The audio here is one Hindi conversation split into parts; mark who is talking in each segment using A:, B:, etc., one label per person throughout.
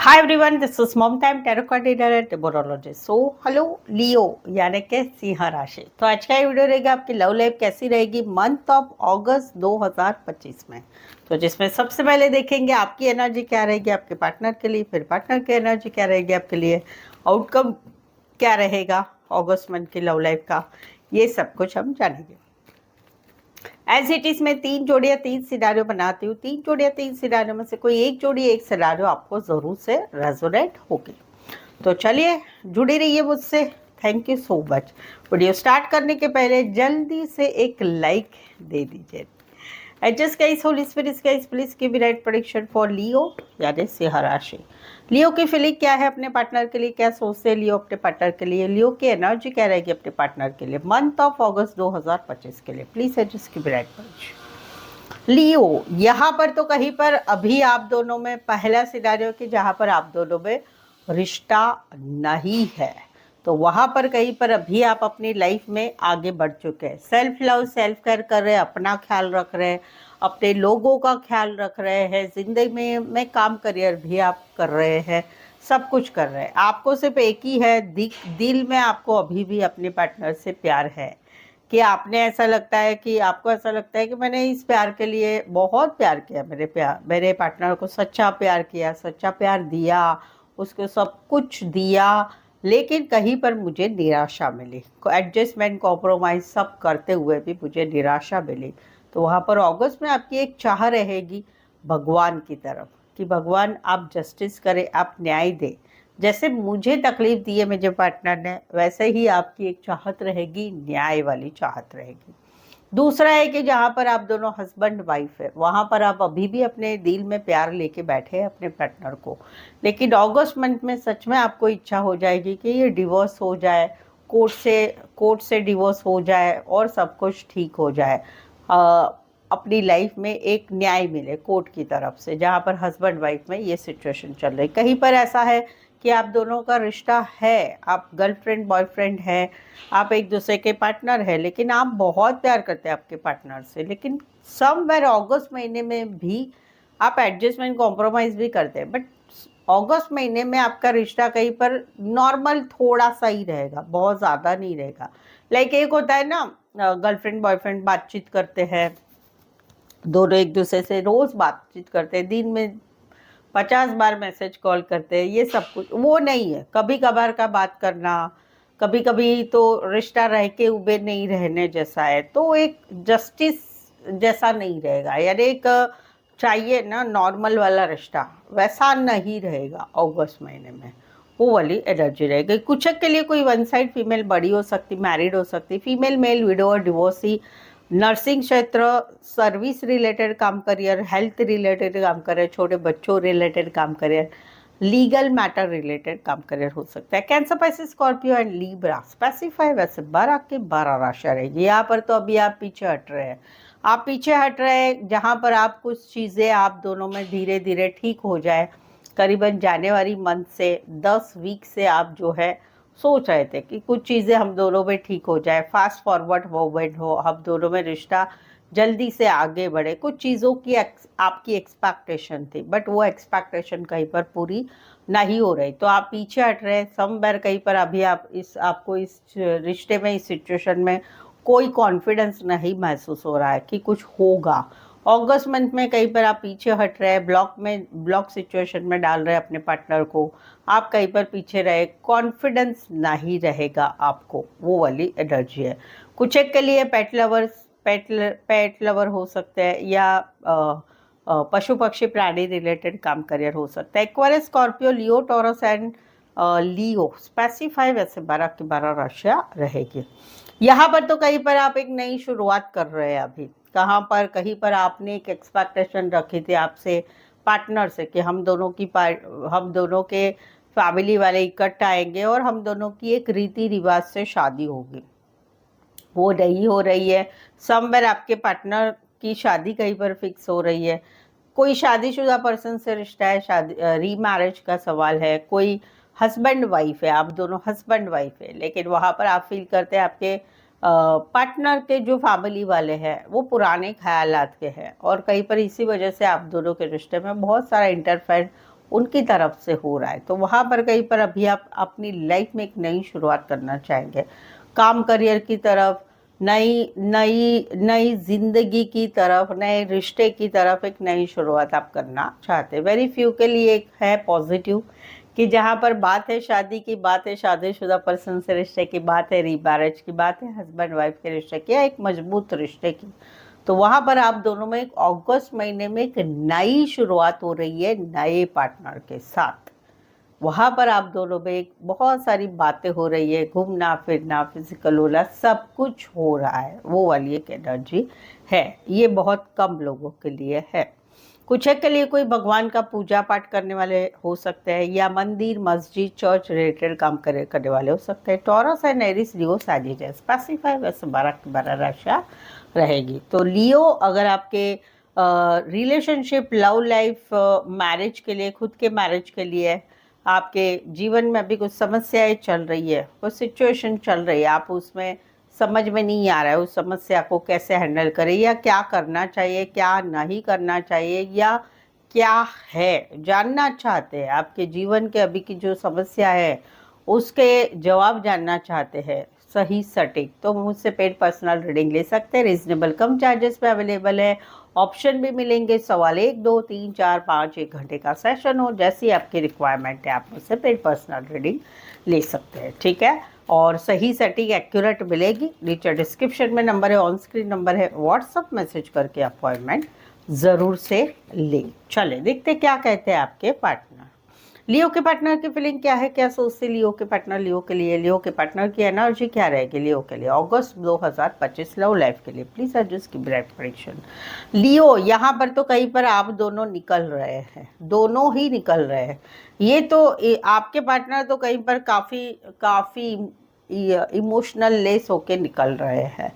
A: Hi everyone, this is mom time tarot card reader and tarologist. So hello Leo, यानी कि सिंह राशि। तो आज का ये वीडियो रहेगा आपकी लव लाइफ कैसी रहेगी मंथ ऑफ अगस्त 2025 में। तो जिसमें सबसे पहले देखेंगे आपकी एनर्जी क्या रहेगी आपके पार्टनर के लिए, फिर पार्टनर की एनर्जी क्या रहेगी आपके लिए, आउटकम क्या रहेगा अगस्त मंथ की लव लाइफ का, ये सब कुछ हम जानेंगे। एज इट इज मैं 3 सिनारियो बनाती हूँ। 3 सिनारियो में से कोई एक जोड़ी, एक सिनारियो आपको जरूर से रेजोनेट होगी। तो चलिए जुड़े रहिए मुझसे। Thank you so much. Video start करने के पहले जल्दी से एक लाइक दे दीजिए। Adjust guys, holy spirits guys, please give right prediction for Leo यानी सिंह राशि। लियो की फीलिंग क्या है अपने पार्टनर के लिए, क्या सोचते हैं लियो अपने पार्टनर के लिए, लियो की एनर्जी क्या रहेगी अपने पार्टनर के लिए मंथ ऑफ अगस्त 2025 के लिए। Please adjust give right prediction. Leo, यहाँ पर तो कहीं पर अभी आप दोनों में पहला सिनारियो कि जहाँ पर आप दोनों में रिश्ता नहीं है, तो वहाँ पर कहीं पर अभी आप अपनी लाइफ में आगे बढ़ चुके हैं। सेल्फ लव, सेल्फ केयर कर रहे हैं, अपना ख्याल रख रहे हैं, अपने लोगों का ख्याल रख रहे हैं, जिंदगी में काम करियर भी आप कर रहे हैं, सब कुछ कर रहे हैं। आपको सिर्फ एक ही है, दिल में आपको अभी भी अपने पार्टनर से प्यार है। कि आपने ऐसा लगता है कि आपको ऐसा लगता है कि मैंने इस प्यार के लिए बहुत प्यार किया, मेरे पार्टनर को सच्चा प्यार किया, सच्चा प्यार दिया, उसको सब कुछ दिया, लेकिन कहीं पर मुझे निराशा मिली। एडजस्टमेंट, कॉम्प्रोमाइज सब करते हुए भी मुझे निराशा मिली। तो वहाँ पर अगस्त में आपकी एक चाह रहेगी भगवान की तरफ कि भगवान आप जस्टिस करें, आप न्याय दें। जैसे मुझे तकलीफ दी है मेरे पार्टनर ने, वैसे ही आपकी एक चाहत रहेगी, न्याय वाली चाहत रहेगी। दूसरा है कि जहाँ पर आप दोनों हस्बैंड वाइफ है, वहाँ पर आप अभी भी अपने दिल में प्यार लेके बैठे हैं अपने पार्टनर को, लेकिन अगस्त मंथ में सच में आपको इच्छा हो जाएगी कि ये डिवोर्स हो जाए, कोर्ट से डिवोर्स हो जाए और सब कुछ ठीक हो जाए। अपनी लाइफ में एक न्याय मिले कोर्ट की तरफ से, जहाँ पर हस्बैंड वाइफ में ये सिचुएशन चल रही। कहीं पर ऐसा है कि आप दोनों का रिश्ता है, आप गर्लफ्रेंड बॉयफ्रेंड है, आप एक दूसरे के पार्टनर है, लेकिन आप बहुत प्यार करते हैं आपके पार्टनर से, लेकिन समवेयर अगस्त महीने में भी आप एडजस्टमेंट कॉम्प्रोमाइज़ भी करते हैं, बट अगस्त महीने में आपका रिश्ता कहीं पर नॉर्मल थोड़ा सा ही रहेगा, बहुत ज़्यादा नहीं रहेगा। लाइक एक होता है ना, गर्लफ्रेंड बॉयफ्रेंड बातचीत करते हैं, दोनों एक दूसरे से रोज़ बातचीत करते हैं, दिन में 50 बार मैसेज कॉल करते हैं, ये सब कुछ वो नहीं है। कभी कभार का बात करना, कभी कभी तो रिश्ता रह के उबे नहीं रहने जैसा है, तो एक जस्टिस जैसा नहीं रहेगा, यानी एक चाहिए ना नॉर्मल वाला रिश्ता, वैसा नहीं रहेगा अगस्त महीने में। वो वाली एनर्जी रहेगी। कुछ के लिए कोई वन साइड फीमेल बड़ी हो सकती, मैरिड हो सकती, फीमेल मेल विडो और डिवोर्सी, नर्सिंग क्षेत्र, सर्विस रिलेटेड काम करियर, हेल्थ रिलेटेड काम करियर, छोटे बच्चों रिलेटेड काम करियर, लीगल मैटर रिलेटेड काम करियर हो सकता है। Cancer, Pisces, Scorpio and Libra specify वैसे 12 के 12 राशि रहेगी। यहाँ पर तो अभी आप पीछे हट रहे हैं, आप पीछे हट रहे हैं, जहाँ पर आप कुछ चीज़ें आप दोनों में धीरे धीरे ठीक हो जाए। करीबन जनवरी मंथ से 10 वीक से आप जो है सोच रहे थे कि कुछ चीज़ें हम दोनों में ठीक हो जाए, फास्ट फॉरवर्ड मूवमेंट हो, हम दोनों में रिश्ता जल्दी से आगे बढ़े। कुछ चीज़ों की आपकी एक्सपेक्टेशन थी, बट वो एक्सपेक्टेशन कहीं पर पूरी नहीं हो रही, तो आप पीछे हट रहे हैं। समवेयर कहीं पर अभी आपको इस रिश्ते में, इस सिचुएशन में कोई कॉन्फिडेंस नहीं महसूस हो रहा है कि कुछ होगा। अगस्त मंथ में कहीं पर आप पीछे हट रहे हैं, ब्लॉक सिचुएशन में डाल रहे हैं अपने पार्टनर को, आप कहीं पर पीछे रहे, कॉन्फिडेंस नहीं रहेगा आपको, वो वाली एनर्जी है। कुछ एक के लिए पेट लवर हो सकते हैं, या पशु पक्षी प्राणी रिलेटेड काम करियर हो सकता है। Aquarius, Scorpio, Leo, taurus and Leo specify वैसे 12 की 12 राशियाँ रहेगी। यहाँ पर तो कहीं पर आप एक नई शुरुआत कर रहे हैं अभी। कहाँ पर, कहीं पर आपने एक एक्सपेक्टेशन रखी थी आपसे पार्टनर से कि हम दोनों के फैमिली वाले इकट्ठा आएंगे और हम दोनों की एक रीति रिवाज से शादी होगी, वो नहीं हो रही है। समवेयर आपके पार्टनर की शादी कहीं पर फिक्स हो रही है, कोई शादीशुदा पर्सन से रिश्ता है, शादी रीमैरिज का सवाल है, कोई हस्बैंड वाइफ है, आप दोनों हस्बैंड वाइफ है, लेकिन वहाँ पर आप फील करते हैं आपके पार्टनर के जो फैमिली वाले हैं वो पुराने ख्यालात के हैं, और कहीं पर इसी वजह से आप दोनों के रिश्ते में बहुत सारा इंटरफेयर उनकी तरफ से हो रहा है। तो वहाँ पर कहीं पर अभी आप अपनी लाइफ में एक नई शुरुआत करना चाहेंगे, काम करियर की तरफ, नई नई नई जिंदगी की तरफ, नए रिश्ते की तरफ एक नई शुरुआत आप करना चाहते हैं। वेरी फ्यू के लिए एक है पॉजिटिव कि जहाँ पर बात है शादी की, बात है शादीशुदा पर्सन से रिश्ते की, बात है रीमैरिज की, बात है हस्बैंड वाइफ के रिश्ते की या एक मजबूत रिश्ते की, तो वहाँ पर आप दोनों में एक अगस्त महीने में एक नई शुरुआत हो रही है नए पार्टनर के साथ। वहाँ पर आप दोनों में एक बहुत सारी बातें हो रही है, घूमना फिरना, फिजिकल होना, सब कुछ हो रहा है, वो वाली एक एनर्जी है। ये बहुत कम लोगों के लिए है। कुछ एक के लिए कोई भगवान का पूजा पाठ करने वाले हो सकते हैं, या मंदिर मस्जिद चर्च रिलेटेड काम करने वाले हो सकते हैं। Taurus and Aries Leo Sagittarius specify वैसे 12 की 12 राशियाँ रहेगी। तो लियो अगर आपके रिलेशनशिप, लव लाइफ, मैरिज के लिए, खुद के मैरिज के लिए आपके जीवन में अभी कुछ समस्याएं चल रही है, कुछ सिचुएशन चल रही है, आप उसमें समझ में नहीं आ रहा है उस समस्या को कैसे हैंडल करें, या क्या करना चाहिए, क्या नहीं करना चाहिए, या क्या है जानना चाहते हैं, आपके जीवन के अभी की जो समस्या है उसके जवाब जानना चाहते हैं सही सटीक, तो मुझसे पेड पर्सनल रीडिंग ले सकते हैं। रीजनेबल कम चार्जेस पे अवेलेबल है। ऑप्शन भी मिलेंगे, सवाल 1 2 3 4 5, 1 घंटे का सेशन हो, जैसी आपकी रिक्वायरमेंट है आप मुझसे पेड पर्सनल रीडिंग ले सकते हैं। ठीक है, और सही सटीक एक्यूरेट मिलेगी। नीचे डिस्क्रिप्शन में नंबर है, ऑन स्क्रीन नंबर है, व्हाट्सअप मैसेज करके अपॉइंटमेंट ज़रूर से लें। चले देखते क्या कहते हैं आपके पार्टनर। लियो के पार्टनर की फीलिंग क्या है, क्या सोचते लियो के पार्टनर लियो के लिए, लियो के पार्टनर की एनर्जी क्या रहेगी लियो के लिए अगस्त 2025 लव लाइफ के लिए। प्लीज एडजस्ट की ब्राइट प्रेडिक्शन। लियो यहाँ पर तो कहीं पर आप दोनों निकल रहे हैं, दोनों ही निकल रहे हैं। ये तो आपके पार्टनर तो कहीं पर काफ़ी इमोशनल लेस होके निकल रहे हैं,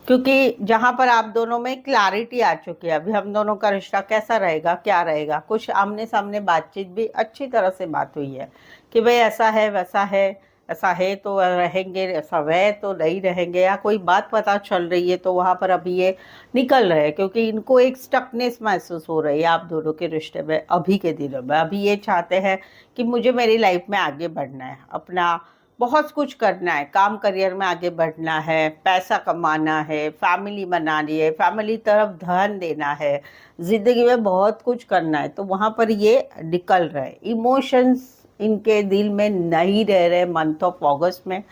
A: क्योंकि जहाँ पर आप दोनों में क्लैरिटी आ चुकी है, अभी हम दोनों का रिश्ता कैसा रहेगा, क्या रहेगा, कुछ आमने सामने बातचीत भी अच्छी तरह से बात हुई है कि भाई ऐसा है वैसा है, ऐसा है तो रहेंगे, ऐसा वह तो नहीं रहेंगे, या कोई बात पता चल रही है, तो वहाँ पर अभी ये निकल रहे हैं, क्योंकि इनको एक स्टकनेस महसूस हो रही है आप दोनों के रिश्ते में अभी के दिनों में। अभी ये चाहते हैं कि मुझे मेरी लाइफ में आगे बढ़ना है, अपना बहुत कुछ करना है, काम करियर में आगे बढ़ना है, पैसा कमाना है, फैमिली बनानी है, फैमिली तरफ ध्यान देना है, ज़िंदगी में बहुत कुछ करना है, तो वहाँ पर ये निकल रहे। इमोशंस इनके दिल में नहीं रह रहे मंथ ऑफ अगस्त में,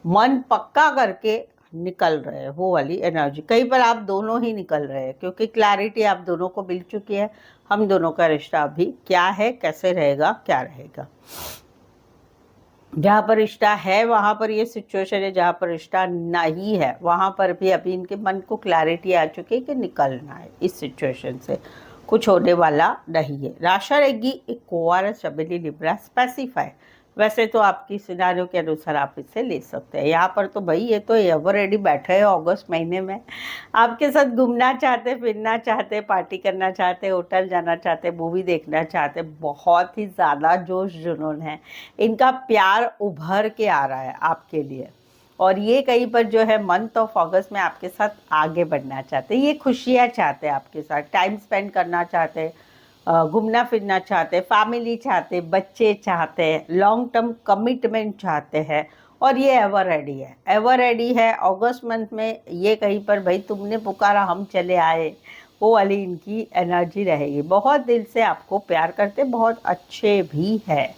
A: मन पक्का करके निकल रहे हैं, वो वाली एनर्जी कहीं पर आप दोनों ही निकल रहे हैं, क्योंकि क्लैरिटी आप दोनों को मिल चुकी है, हम दोनों का रिश्ता अभी क्या है, कैसे रहेगा, क्या रहेगा। जहाँ पर रिश्ता है वहाँ पर ये सिचुएशन है, जहाँ पर रिश्ता नहीं है वहाँ पर भी अभी इनके मन को क्लैरिटी आ चुकी है कि निकलना है इस सिचुएशन से, कुछ होने वाला नहीं है। राशि रहेगी एक्वारियस, चमेली, लिब्रा, स्पेसिफाई। वैसे तो आपकी सिनारियों के अनुसार आप इसे ले सकते हैं। यहाँ पर तो भाई ये तो एवर रेडी बैठे हैं अगस्त महीने में, आपके साथ घूमना चाहते, फिरना चाहते, पार्टी करना चाहते, होटल जाना चाहते, मूवी देखना चाहते, बहुत ही ज़्यादा जोश जुनून है, इनका प्यार उभर के आ रहा है आपके लिए, और ये कहीं पर जो है मंथ ऑफ अगस्त में आपके साथ आगे बढ़ना चाहते, ये खुशियाँ चाहते हैं आपके साथ, टाइम स्पेंड करना चाहते, घूमना फिरना चाहते, फैमिली चाहते, बच्चे चाहते, लॉन्ग टर्म कमिटमेंट चाहते हैं, और ये एवर रेडी है, एवर रेडी है। अगस्त मंथ में ये कहीं पर भाई तुमने पुकारा हम चले आए, वो वाली इनकी एनर्जी रहेगी। बहुत दिल से आपको प्यार करते, बहुत अच्छे भी है।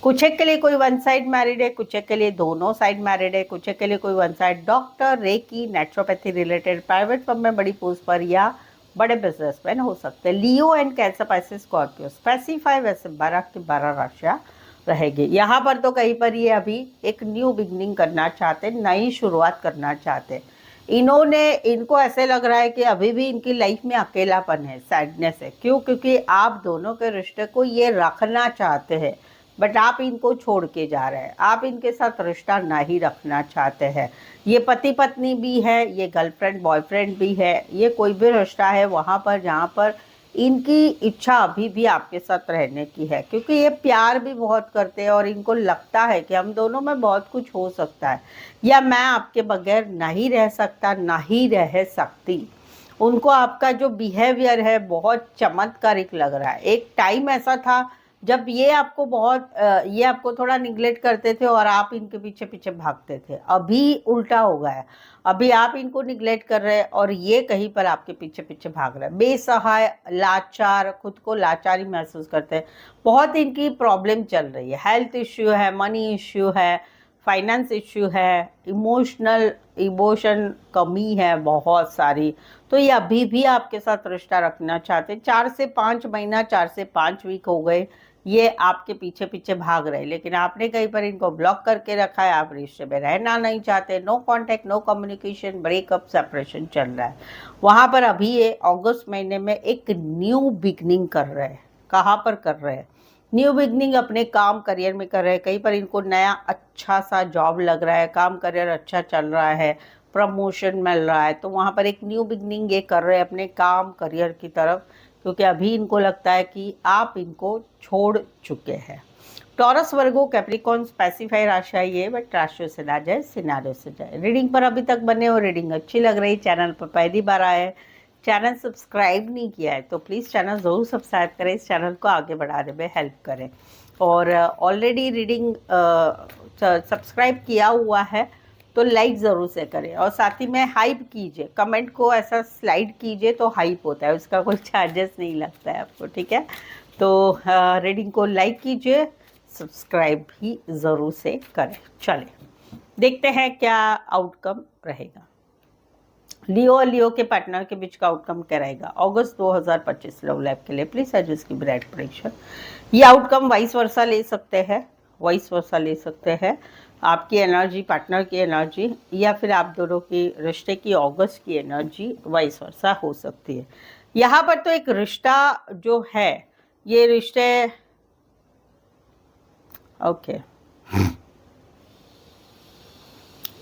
A: कुछ एक के लिए कोई वन साइड मैरिड है, कुछ एक के लिए दोनों साइड मैरिड है, कुछ एक के लिए कोई one side doctor, reiki, naturopathy related private firm में बड़ी पोस्ट पर या बड़े बिजनेसमैन हो सकते हैं। Leo and Cancer, Pisces, Scorpio, specify वैसे 12 की 12 राशियाँ रहेगी। यहाँ पर तो कहीं पर ये अभी एक न्यू बिगनिंग करना चाहते, नई शुरुआत करना चाहते। इनको ऐसे लग रहा है कि अभी भी इनकी लाइफ में अकेलापन है, सैडनेस है। क्यों? क्योंकि आप दोनों के रिश्ते को ये रखना चाहते हैं, बट आप इनको छोड़ के जा रहे हैं, आप इनके साथ रिश्ता नहीं रखना चाहते हैं। ये पति पत्नी भी है, ये गर्लफ्रेंड बॉयफ्रेंड भी है, ये कोई भी रिश्ता है वहाँ पर जहाँ पर इनकी इच्छा अभी भी आपके साथ रहने की है, क्योंकि ये प्यार भी बहुत करते हैं और इनको लगता है कि हम दोनों में बहुत कुछ हो सकता है, या मैं आपके बगैर नहीं रह सकता, नहीं रह सकती। उनको आपका जो बिहेवियर है बहुत चमत्कारिक लग रहा है। एक टाइम ऐसा था जब ये आपको बहुत ये आपको थोड़ा निगलेक्ट करते थे और आप इनके पीछे पीछे भागते थे। अभी उल्टा हो गया है, अभी आप इनको निगलेक्ट कर रहे हैं और ये कहीं पर आपके पीछे पीछे भाग रहे हैं। बेसहाय, लाचार, खुद को लाचारी महसूस करते हैं। बहुत इनकी प्रॉब्लम चल रही है, हेल्थ इश्यू है, मनी इश्यू है, फाइनेंस इश्यू है, इमोशन कमी है बहुत सारी। तो ये अभी भी आपके साथ रिश्ता रखना चाहते हैं। 4 से 5 महीना, 4 से 5 वीक हो गए ये आपके पीछे पीछे भाग रहे, लेकिन आपने कहीं पर इनको ब्लॉक करके रखा है। आप रिश्ते में रहना नहीं चाहते, no contact, no communication, breakup, separation चल रहा है। वहां पर अभी ये अगस्त महीने में एक न्यू बिगनिंग कर रहे हैं। कहाँ पर कर रहे हैं? न्यू बिगनिंग अपने काम करियर में कर रहे हैं। कहीं पर इनको नया अच्छा सा जॉब लग रहा है, काम करियर अच्छा चल रहा है, प्रमोशन मिल रहा है, तो वहाँ पर एक न्यू बिगनिंग ये कर रहे हैं अपने काम करियर की तरफ, क्योंकि अभी इनको लगता है कि आप इनको छोड़ चुके हैं। टॉरस, वर्गो, कैप्रिकॉन स्पेसिफाई राशि है ये, बट राशियों से ना जाए, सिनारियों से जाए। रीडिंग पर अभी तक बने हो, रीडिंग अच्छी लग रही, चैनल पर पहली बार आए, चैनल सब्सक्राइब नहीं किया है तो प्लीज़ चैनल ज़रूर सब्सक्राइब करें, इस चैनल को आगे बढ़ाने में हेल्प करें। और ऑलरेडी रीडिंग सब्सक्राइब किया हुआ है तो लाइक ज़रूर से करें, और साथ ही में हाइप कीजिए, कमेंट को ऐसा स्लाइड कीजिए तो हाइप होता है, उसका कोई चार्जेस नहीं लगता है आपको, ठीक है। तो रीडिंग को लाइक कीजिए, सब्सक्राइब भी ज़रूर से करें। चलिए देखते हैं क्या आउटकम रहेगा। लियो और लियो के पार्टनर के बीच का आउटकम क्या रहेगा अगस्त 2025 लव लाइफ के लिए। प्लीज एडजस्ट की ब्राइट प्रेडिक्शन। ये आउटकम वाइस वर्सा ले सकते हैं, वाइस वर्सा ले सकते हैं, आपकी एनर्जी, पार्टनर की एनर्जी, या फिर आप दोनों की रिश्ते की अगस्त की एनर्जी वाइस वर्सा हो सकती है। यहाँ पर तो एक रिश्ता जो है, ये रिश्ते ओके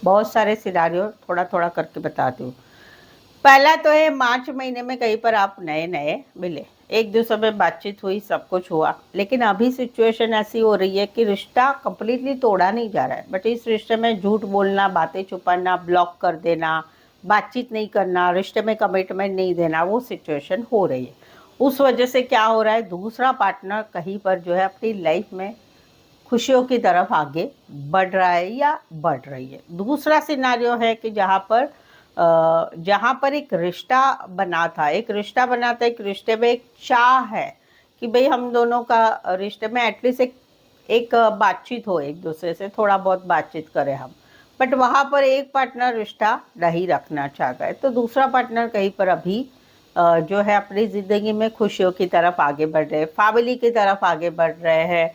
A: बहुत सारे सिनारियो थोड़ा थोड़ा करके बताती हूँ। पहला तो है मार्च महीने में कहीं पर आप नए नए मिले, एक दूसरे में बातचीत हुई, सब कुछ हुआ, लेकिन अभी सिचुएशन ऐसी हो रही है कि रिश्ता कंप्लीटली तोड़ा नहीं जा रहा है, बट इस रिश्ते में झूठ बोलना, बातें छुपाना, ब्लॉक कर देना, बातचीत नहीं करना, रिश्ते में कमिटमेंट नहीं देना, वो सिचुएशन हो रही है। उस वजह से क्या हो रहा है, दूसरा पार्टनर कहीं पर जो है अपनी लाइफ में खुशियों की तरफ आगे बढ़ रहा है या बढ़ रही है। दूसरा सिनारियो है कि जहाँ पर एक रिश्ता बना था, एक रिश्ता बना था, एक रिश्ते में एक चाह है कि भाई हम दोनों का रिश्ते में एटलीस्ट एक बातचीत हो, एक दूसरे से थोड़ा बहुत बातचीत करें हम, बट वहाँ पर एक पार्टनर रिश्ता नहीं रखना चाहता है, तो दूसरा पार्टनर कहीं पर अभी जो है अपनी ज़िंदगी में खुशियों की तरफ आगे बढ़ रहे हैं, फैमिली की तरफ आगे बढ़ रहे हैं,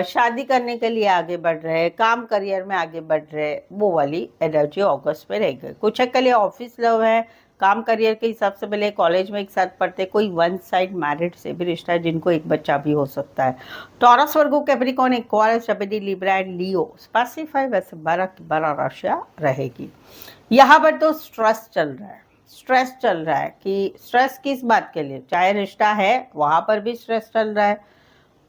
A: शादी करने के लिए आगे बढ़ रहे हैं, काम करियर में आगे बढ़ रहे हैं, वो वाली एनर्जी अगस्त में रह गई। कुछ के लिए ऑफिस लव है, काम करियर के हिसाब से मिले, कॉलेज में एक साथ पढ़ते, कोई वन साइड मैरिड से भी रिश्ता है, जिनको एक बच्चा भी हो सकता है। Taurus, Virgo, Capricorn, Aquarius, Gemini, Libra and Leo specify वैसे 12 की 12 राशियां रहेगी। यहाँ पर तो स्ट्रेस चल रहा है, स्ट्रेस चल रहा है कि स्ट्रेस किस बात के लिए, चाहे रिश्ता है वहाँ पर भी स्ट्रेस चल रहा है,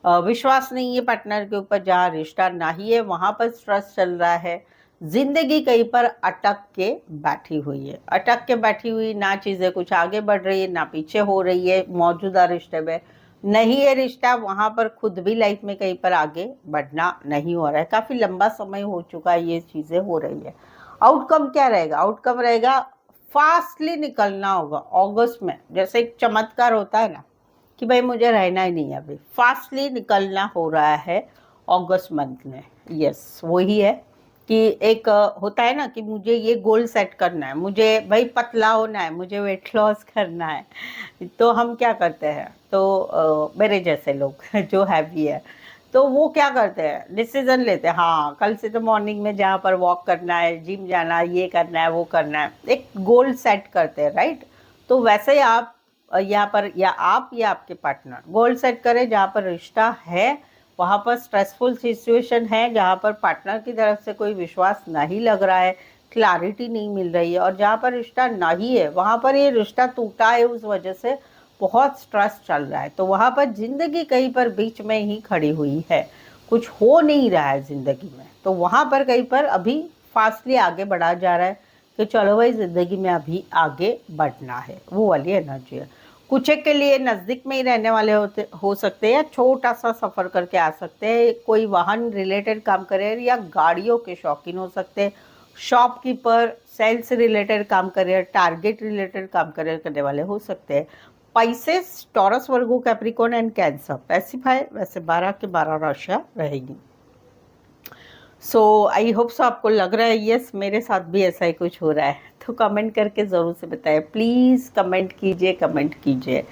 A: विश्वास नहीं है पार्टनर के ऊपर, जहाँ रिश्ता नहीं है वहाँ पर स्ट्रेस चल रहा है, जिंदगी कहीं पर अटक के बैठी हुई है, अटक के बैठी हुई, ना चीज़ें कुछ आगे बढ़ रही है ना पीछे हो रही है, मौजूदा रिश्ते में नहीं है रिश्ता, वहाँ पर खुद भी लाइफ में कहीं पर आगे बढ़ना नहीं हो रहा है, काफ़ी लंबा समय हो चुका है ये चीज़ें हो रही है। आउटकम क्या रहेगा, आउटकम रहेगा फास्टली निकलना होगा अगस्त में, जैसे एक चमत्कार होता है ना कि भाई मुझे रहना ही नहीं है, अभी फास्टली निकलना हो रहा है अगस्त मंथ में। यस वही है कि एक होता है ना कि मुझे ये गोल सेट करना है, मुझे भाई पतला होना है, मुझे वेट लॉस करना है, तो हम क्या करते हैं, तो मेरे जैसे लोग जो हैवी है, तो वो क्या करते हैं, डिसीजन लेते हैं, हाँ कल से तो मॉर्निंग में जहाँ पर वॉक करना है, जिम जाना है, ये करना है, वो करना है, एक गोल सेट करते हैं, राइट। तो वैसे ही आप यहाँ पर या आप या आपके पार्टनर गोल सेट करें, जहाँ पर रिश्ता है वहाँ पर स्ट्रेसफुल सिचुएशन है, जहाँ पर पार्टनर की तरफ से कोई विश्वास नहीं लग रहा है, क्लैरिटी नहीं मिल रही है, और जहाँ पर रिश्ता नहीं है वहाँ पर ये रिश्ता टूटा है, उस वजह से बहुत स्ट्रेस चल रहा है, तो वहाँ पर जिंदगी कहीं पर बीच में ही खड़ी हुई है, कुछ हो नहीं रहा है जिंदगी में, तो वहाँ पर कहीं पर अभी फास्टली आगे बढ़ा जा रहा है कि चलो भाई ज़िंदगी में अभी आगे बढ़ना है, वो वाली एनर्जी है। कुछ एक के लिए नज़दीक में ही रहने वाले हो सकते हैं या छोटा सा सफ़र करके आ सकते हैं। कोई वाहन रिलेटेड काम करे या गाड़ियों के शौकीन हो सकते हैं। शॉपकीपर, सेल्स रिलेटेड काम करे, टारगेट रिलेटेड काम करने वाले हो सकते हैं। Pisces, taurus, Virgo, Capricorn and cancer pacify वैसे 12 के 12 राशियाँ रहेगी। सो आई होप सो आपको लग रहा है यस मेरे साथ भी ऐसा ही कुछ हो रहा है, तो कमेंट करके ज़रूर से बताएं। प्लीज़ कमेंट कीजिए।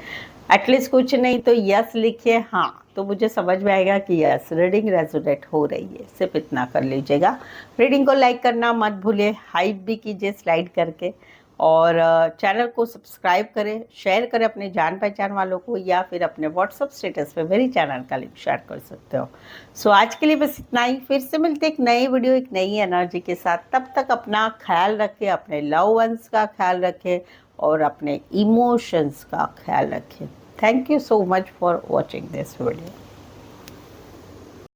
A: एटलीस्ट कुछ नहीं तो यस लिखिए, हाँ तो मुझे समझ में आएगा कि यस रीडिंग रेजोनेट हो रही है। सिर्फ इतना कर लीजिएगा। रीडिंग को लाइक करना मत भूलिए, हाइप भी कीजिए स्लाइड करके, और चैनल को सब्सक्राइब करें, शेयर करें अपने जान पहचान वालों को, या फिर अपने व्हाट्सअप स्टेटस पे मेरी चैनल का लिंक शेयर कर सकते हो। सो आज के लिए बस इतना ही। फिर से मिलते एक नई वीडियो एक नई एनर्जी के साथ। तब तक अपना ख्याल रखें, अपने लव वंस का ख्याल रखें और अपने इमोशंस का ख्याल रखें। Thank you so much for watching this video.